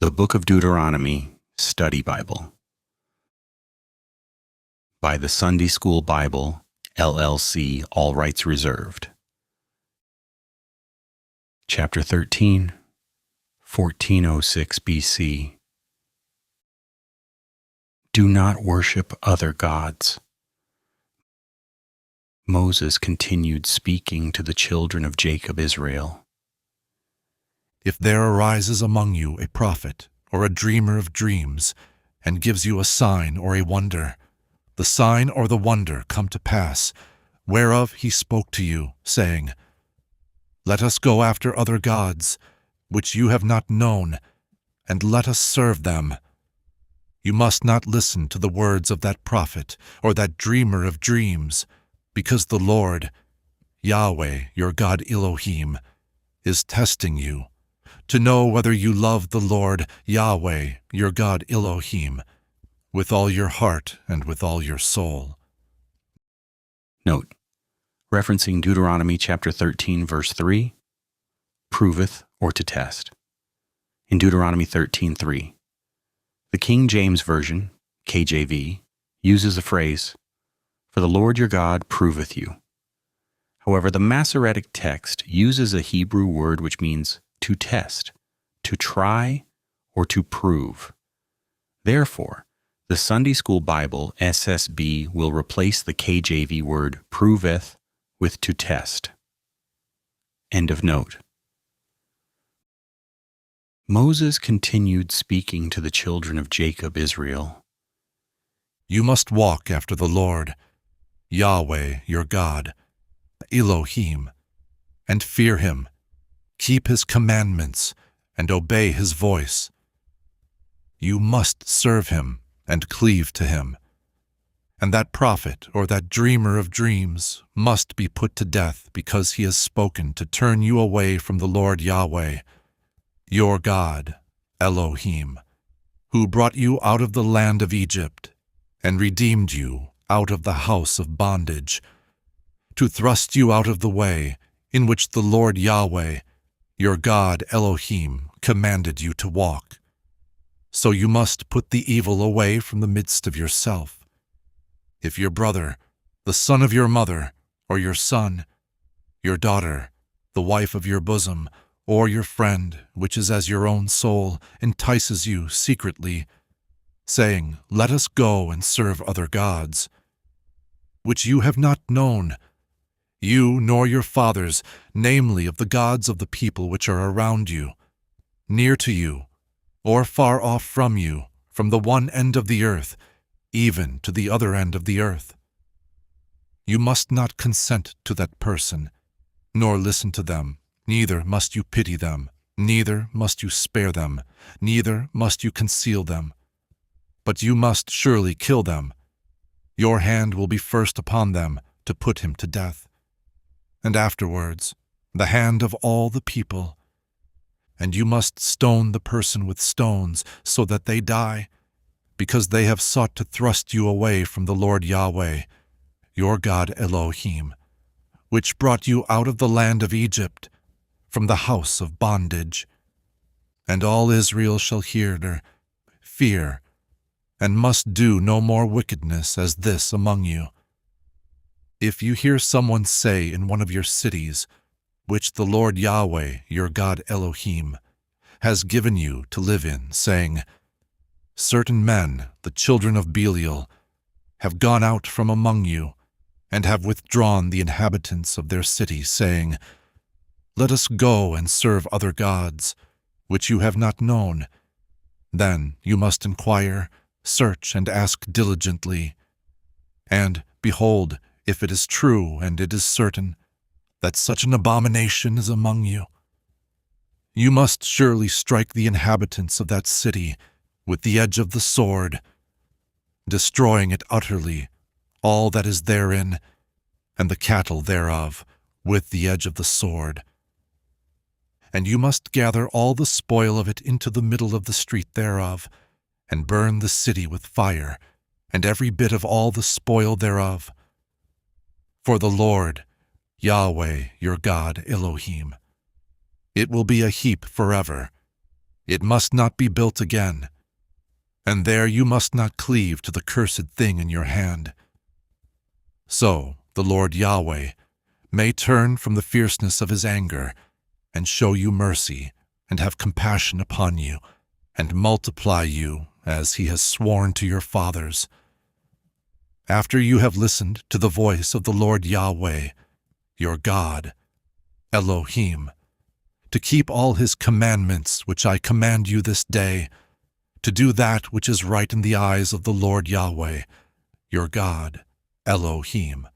The Book of Deuteronomy Study Bible by the Sunday School Bible, LLC, all rights reserved. Chapter 13, 1406 BC. Do not worship other gods. Moses continued speaking to the children of Jacob Israel. If there arises among you a prophet or a dreamer of dreams, and gives you a sign or a wonder, the sign or the wonder come to pass, whereof he spoke to you, saying, Let us go after other gods, which you have not known, and let us serve them. You must not listen to the words of that prophet or that dreamer of dreams, because the Lord, Yahweh, your God Elohim, is testing you, to know whether you love the Lord, Yahweh, your God Elohim, with all your heart and with all your soul. Note, referencing Deuteronomy chapter 13, verse 3, proveth or to test. In Deuteronomy 13:3, the King James Version, KJV, uses the phrase, For the Lord your God proveth you. However, the Masoretic text uses a Hebrew word which means to test, to try, or to prove. Therefore, the Sunday School Bible, SSB, will replace the KJV word proveth with to test. End of note. Moses continued speaking to the children of Jacob Israel. You must walk after the Lord, Yahweh your God, Elohim, and fear him, keep his commandments, and obey his voice. You must serve him and cleave to him. And that prophet or that dreamer of dreams must be put to death because he has spoken to turn you away from the Lord Yahweh, your God, Elohim, who brought you out of the land of Egypt and redeemed you out of the house of bondage, to thrust you out of the way in which the Lord Yahweh, your God Elohim, commanded you to walk. So you must put the evil away from the midst of yourself. If your brother, the son of your mother, or your son, your daughter, the wife of your bosom, or your friend, which is as your own soul, entices you secretly, saying, Let us go and serve other gods, which you have not known, you nor your fathers, namely of the gods of the people which are around you, near to you, or far off from you, from the one end of the earth, even to the other end of the earth. You must not consent to that person, nor listen to them, neither must you pity them, neither must you spare them, neither must you conceal them. But you must surely kill them. Your hand will be first upon them to put him to death, and afterwards the hand of all the people. And you must stone the person with stones so that they die, because they have sought to thrust you away from the Lord Yahweh, your God Elohim, which brought you out of the land of Egypt, from the house of bondage. And all Israel shall hear, fear, and must do no more wickedness as this among you. If you hear someone say in one of your cities, which the Lord Yahweh, your God Elohim, has given you to live in, saying, Certain men, the children of Belial, have gone out from among you, and have withdrawn the inhabitants of their city, saying, Let us go and serve other gods, which you have not known. Then you must inquire, search, and ask diligently. And, behold, if it is true and it is certain that such an abomination is among you, you must surely strike the inhabitants of that city with the edge of the sword, destroying it utterly, all that is therein, and the cattle thereof, with the edge of the sword. And you must gather all the spoil of it into the middle of the street thereof, and burn the city with fire, and every bit of all the spoil thereof. For the Lord, Yahweh, your God Elohim, it will be a heap forever, It must not be built again, and there you must not cleave to the cursed thing in your hand. So the Lord Yahweh may turn from the fierceness of his anger, and show you mercy, and have compassion upon you, and multiply you as he has sworn to your fathers. After you have listened to the voice of the Lord Yahweh, your God, Elohim, to keep all his commandments which I command you this day, to do that which is right in the eyes of the Lord Yahweh, your God, Elohim.